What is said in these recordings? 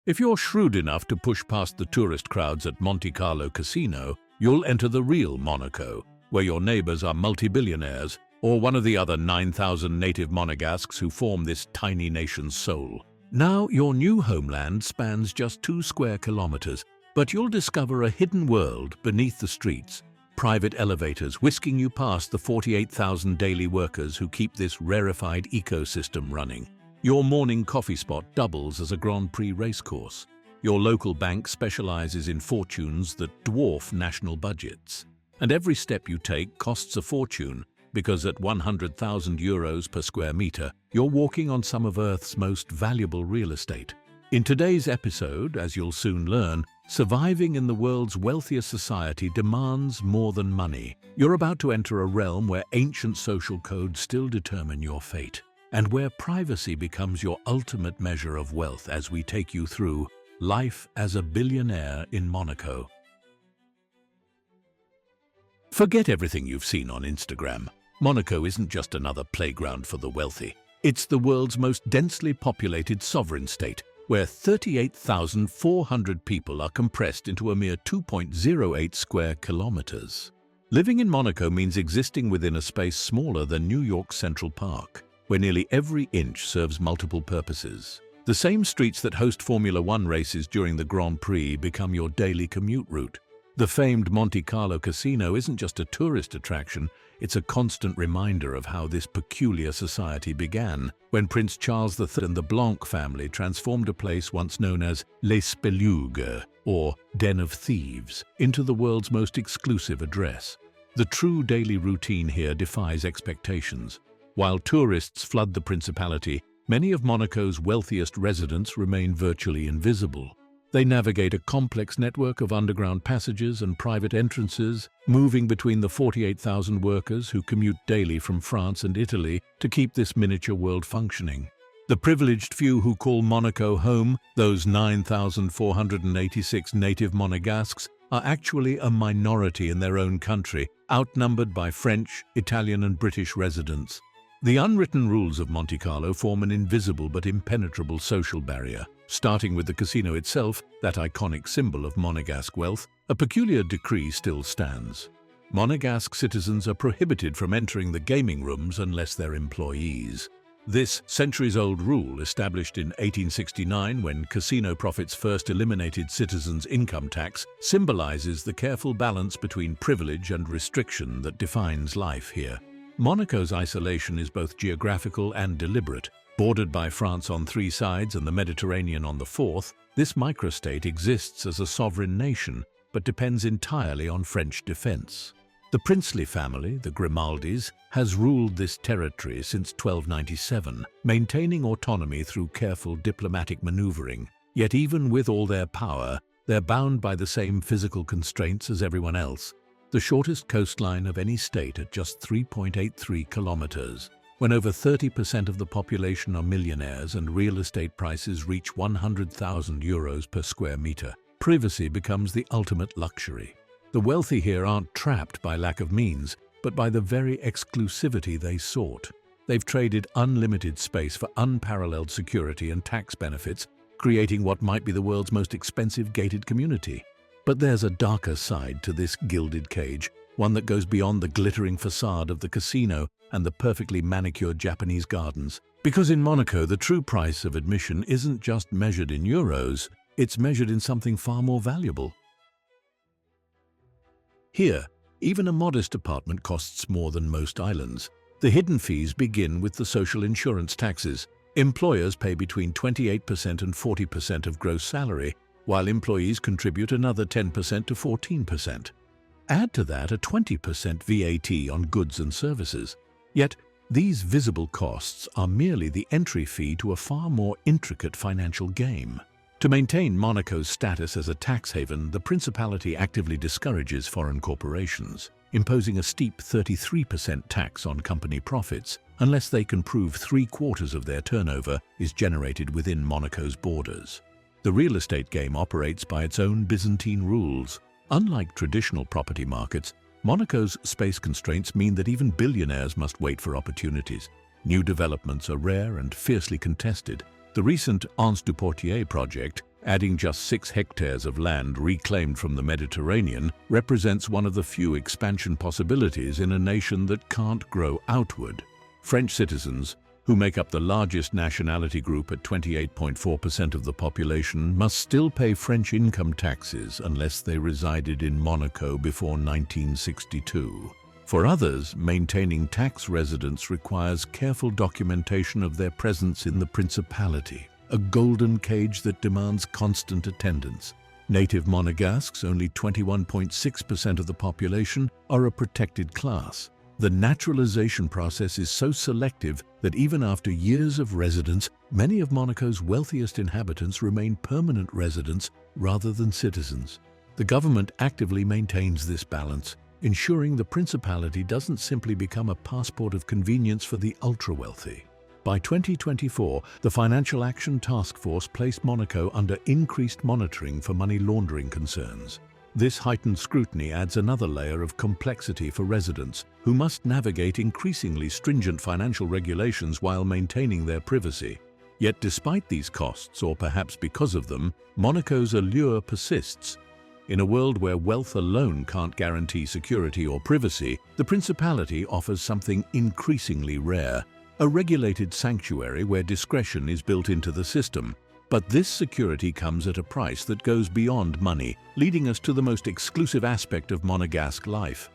If you're shrewd enough to push past the tourist crowds at Monte Carlo Casino, you'll enter the real Monaco, where your neighbors are multi-billionaires or one of the other 9,000 native Monegasques who form this tiny nation's soul. Now, your new homeland spans just 2 square kilometers, but you'll discover a hidden world beneath the streets, private elevators whisking you past the 48,000 daily workers who keep this rarefied ecosystem running. Your morning coffee spot doubles as a Grand Prix racecourse. Your local bank specializes in fortunes that dwarf national budgets. And every step you take costs a fortune, because at 100,000 euros per square meter, you're walking on some of Earth's most valuable real estate. In today's episode, as you'll soon learn, surviving in the world's wealthiest society demands more than money. You're about to enter a realm where ancient social codes still determine your fate, and where privacy becomes your ultimate measure of wealth as we take you through life as a billionaire in Monaco. Forget everything you've seen on Instagram. Monaco isn't just another playground for the wealthy. It's the world's most densely populated sovereign state, where 38,400 people are compressed into a mere 2.08 square kilometers. Living in Monaco means existing within a space smaller than New York's Central Park, where nearly every inch serves multiple purposes. The same streets that host Formula One races during the Grand Prix become your daily commute route. The famed Monte Carlo Casino isn't just a tourist attraction, it's a constant reminder of how this peculiar society began, when Prince Charles III and the Blanc family transformed a place once known as Les Spelugues, or Den of Thieves, into the world's most exclusive address. The true daily routine here defies expectations. While tourists flood the principality, many of Monaco's wealthiest residents remain virtually invisible. They navigate a complex network of underground passages and private entrances, moving between the 48,000 workers who commute daily from France and Italy to keep this miniature world functioning. The privileged few who call Monaco home, those 9,486 native Monegasques, are actually a minority in their own country, outnumbered by French, Italian and British residents. The unwritten rules of Monte Carlo form an invisible but impenetrable social barrier. Starting with the casino itself, that iconic symbol of Monegasque wealth, a peculiar decree still stands. Monegasque citizens are prohibited from entering the gaming rooms unless they're employees. This centuries-old rule, established in 1869 when casino profits first eliminated citizens' income tax, symbolizes the careful balance between privilege and restriction that defines life here. Monaco's isolation is both geographical and deliberate. Bordered by France on 3 sides and the Mediterranean on the 4th, this microstate exists as a sovereign nation, but depends entirely on French defense. The princely family, the Grimaldis, has ruled this territory since 1297, maintaining autonomy through careful diplomatic maneuvering. Yet even with all their power, they're bound by the same physical constraints as everyone else. The shortest coastline of any state at just 3.83 kilometers. When over 30% of the population are millionaires and real estate prices reach 100,000 euros per square meter, privacy becomes the ultimate luxury. The wealthy here aren't trapped by lack of means, but by the very exclusivity they sought. They've traded unlimited space for unparalleled security and tax benefits, creating what might be the world's most expensive gated community. But there's a darker side to this gilded cage, one that goes beyond the glittering facade of the casino and the perfectly manicured Japanese gardens. Because in Monaco, the true price of admission isn't just measured in euros, it's measured in something far more valuable. Here, even a modest apartment costs more than most islands. The hidden fees begin with the social insurance taxes. Employers pay between 28% and 40% of gross salary, while employees contribute another 10% to 14%. Add to that a 20% VAT on goods and services. Yet, these visible costs are merely the entry fee to a far more intricate financial game. To maintain Monaco's status as a tax haven, the principality actively discourages foreign corporations, imposing a steep 33% tax on company profits unless they can prove 3/4 of their turnover is generated within Monaco's borders. The real estate game operates by its own Byzantine rules. Unlike traditional property markets, Monaco's space constraints mean that even billionaires must wait for opportunities. New developments are rare and fiercely contested. The recent Anse du Portier project, Adding just 6 hectares of land reclaimed from the Mediterranean represents one of the few expansion possibilities in a nation that can't grow outward. French citizens, who make up the largest nationality group at 28.4% of the population, must still pay French income taxes unless they resided in Monaco before 1962. For others, maintaining tax residence requires careful documentation of their presence in the Principality, a golden cage that demands constant attendance. Native Monegasques, only 21.6% of the population, are a protected class. The naturalization process is so selective that even after years of residence, many of Monaco's wealthiest inhabitants remain permanent residents rather than citizens. The government actively maintains this balance, ensuring the Principality doesn't simply become a passport of convenience for the ultra-wealthy. By 2024, the Financial Action Task Force placed Monaco under increased monitoring for money laundering concerns. This heightened scrutiny adds another layer of complexity for residents, who must navigate increasingly stringent financial regulations while maintaining their privacy. Yet despite these costs, or perhaps because of them, Monaco's allure persists. In a world where wealth alone can't guarantee security or privacy, the Principality offers something increasingly rare: a regulated sanctuary where discretion is built into the system. But this security comes at a price that goes beyond money, leading us to the most exclusive aspect of Monegasque life.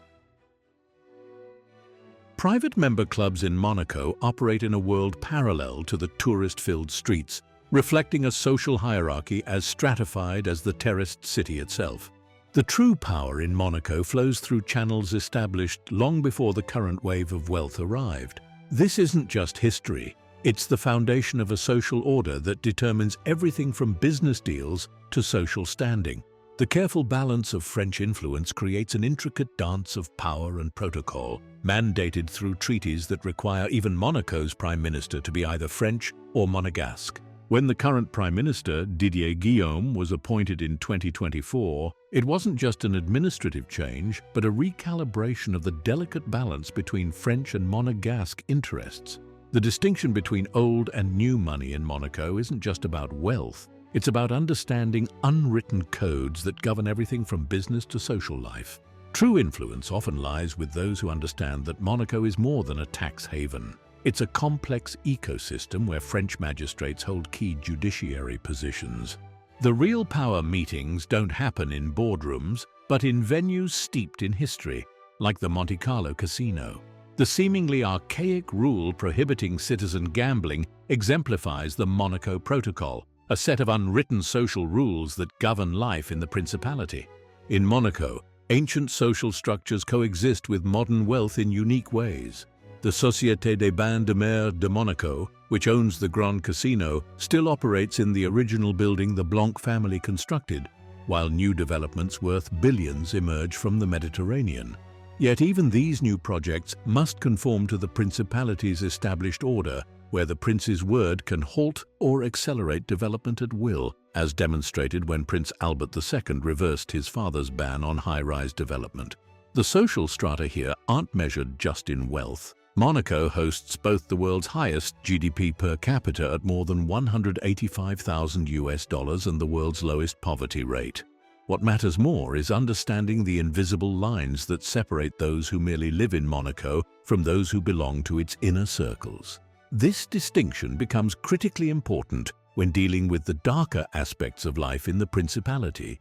Private member clubs in Monaco operate in a world parallel to the tourist-filled streets, reflecting a social hierarchy as stratified as the terraced city itself. The true power in Monaco flows through channels established long before the current wave of wealth arrived. This isn't just history. It's the foundation of a social order that determines everything from business deals to social standing. The careful balance of French influence creates an intricate dance of power and protocol, mandated through treaties that require even Monaco's prime minister to be either French or Monegasque. When the current prime minister, Didier Guillaume, was appointed in 2024, it wasn't just an administrative change, but a recalibration of the delicate balance between French and Monegasque interests. The distinction between old and new money in Monaco isn't just about wealth. It's about understanding unwritten codes that govern everything from business to social life. True influence often lies with those who understand that Monaco is more than a tax haven. It's a complex ecosystem where French magistrates hold key judiciary positions. The real power meetings don't happen in boardrooms, but in venues steeped in history, like the Monte Carlo casino. The seemingly archaic rule prohibiting citizen gambling exemplifies the Monaco Protocol, a set of unwritten social rules that govern life in the Principality. In Monaco, ancient social structures coexist with modern wealth in unique ways. The Société des Bains de Mer de Monaco, which owns the Grand Casino, still operates in the original building the Blanc family constructed, while new developments worth billions emerge from the Mediterranean. Yet even these new projects must conform to the Principality's established order, where the prince's word can halt or accelerate development at will, as demonstrated when Prince Albert II reversed his father's ban on high-rise development. The social strata here aren't measured just in wealth. Monaco hosts both the world's highest GDP per capita at more than $185,000 and the world's lowest poverty rate. What matters more is understanding the invisible lines that separate those who merely live in Monaco from those who belong to its inner circles. This distinction becomes critically important when dealing with the darker aspects of life in the Principality.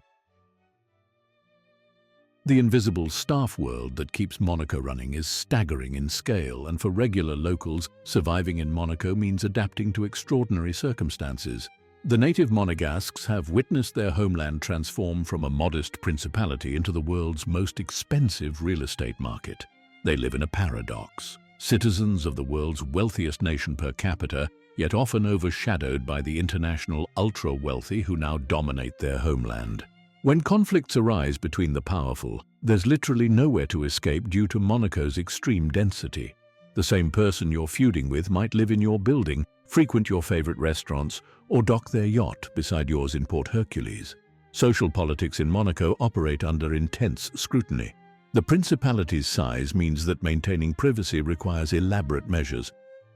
The invisible staff world that keeps Monaco running is staggering in scale, and for regular locals, surviving in Monaco means adapting to extraordinary circumstances. The native Monegasques have witnessed their homeland transform from a modest principality into the world's most expensive real estate market. They live in a paradox. Citizens of the world's wealthiest nation per capita, yet often overshadowed by the international ultra-wealthy who now dominate their homeland. When conflicts arise between the powerful, there's literally nowhere to escape due to Monaco's extreme density. The same person you're feuding with might live in your building, frequent your favorite restaurants, or dock their yacht beside yours in Port Hercules. Social politics in Monaco operate under intense scrutiny. The Principality's size means that maintaining privacy requires elaborate measures.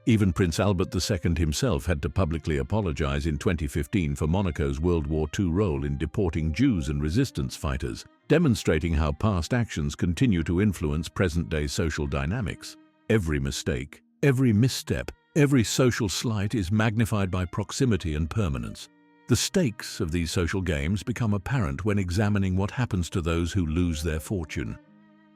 Even Prince Albert II himself had to publicly apologize in 2015 for Monaco's World War II role in deporting Jews and resistance fighters, demonstrating how past actions continue to influence present-day social dynamics. Every mistake, every misstep, every social slight is magnified by proximity and permanence. The stakes of these social games become apparent when examining what happens to those who lose their fortune.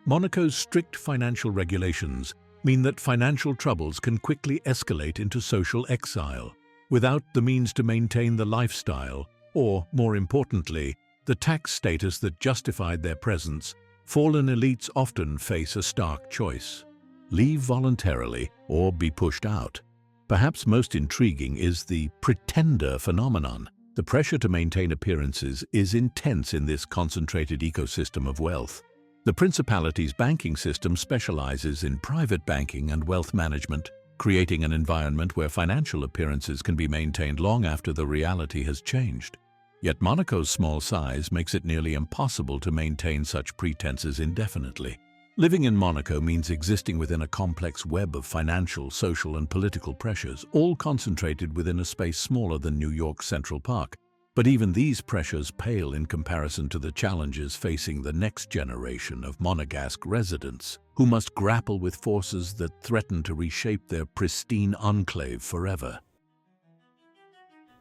Monaco's strict financial regulations mean that financial troubles can quickly escalate into social exile. Without the means to maintain the lifestyle, or, more importantly, the tax status that justified their presence, fallen elites often face a stark choice: leave voluntarily or be pushed out. Perhaps most intriguing is the pretender phenomenon. The pressure to maintain appearances is intense in this concentrated ecosystem of wealth. The Principality's banking system specializes in private banking and wealth management, creating an environment where financial appearances can be maintained long after the reality has changed. Yet Monaco's small size makes it nearly impossible to maintain such pretenses indefinitely. Living in Monaco means existing within a complex web of financial, social, and political pressures, all concentrated within a space smaller than New York's Central Park. But even these pressures pale in comparison to the challenges facing the next generation of Monegasque residents, who must grapple with forces that threaten to reshape their pristine enclave forever.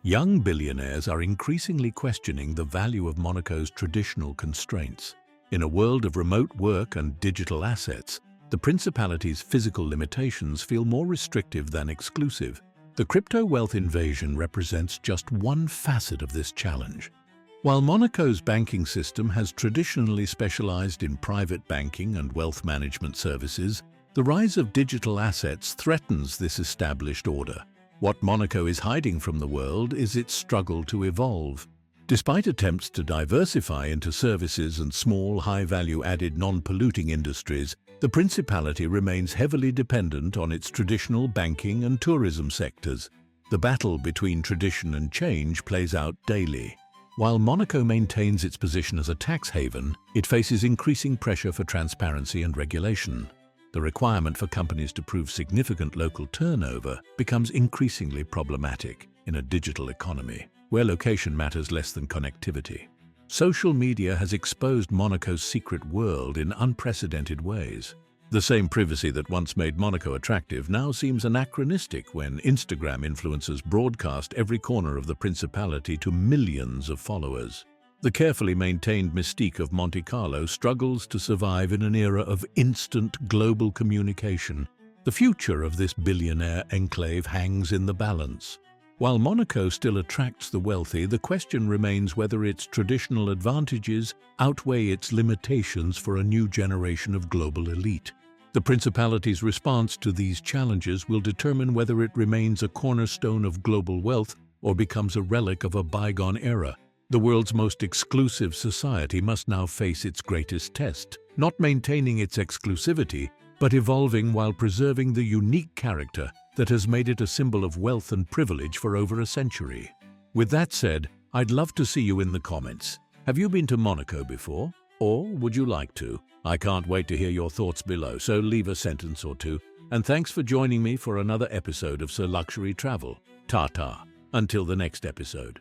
Young billionaires are increasingly questioning the value of Monaco's traditional constraints. In a world of remote work and digital assets, the Principality's physical limitations feel more restrictive than exclusive. The crypto wealth invasion represents just one facet of this challenge. While Monaco's banking system has traditionally specialized in private banking and wealth management services, the rise of digital assets threatens this established order. What Monaco is hiding from the world is its struggle to evolve. Despite attempts to diversify into services and small, high-value-added, non-polluting industries, the Principality remains heavily dependent on its traditional banking and tourism sectors. The battle between tradition and change plays out daily. While Monaco maintains its position as a tax haven, it faces increasing pressure for transparency and regulation. The requirement for companies to prove significant local turnover becomes increasingly problematic in a digital economy, where location matters less than connectivity. Social media has exposed Monaco's secret world in unprecedented ways. The same privacy that once made Monaco attractive now seems anachronistic when Instagram influencers broadcast every corner of the Principality to millions of followers. The carefully maintained mystique of Monte Carlo struggles to survive in an era of instant global communication. The future of this billionaire enclave hangs in the balance. While Monaco still attracts the wealthy, the question remains whether its traditional advantages outweigh its limitations for a new generation of global elite. The Principality's response to these challenges will determine whether it remains a cornerstone of global wealth or becomes a relic of a bygone era. The world's most exclusive society must now face its greatest test, not maintaining its exclusivity, but evolving while preserving the unique character that has made it a symbol of wealth and privilege for over a century. With that said, I'd love to see you in the comments. Have you been to Monaco before? Or would you like to? I can't wait to hear your thoughts below, so leave a sentence or two. And thanks for joining me for another episode of Sir Luxury Travel. Ta-ta. Until the next episode.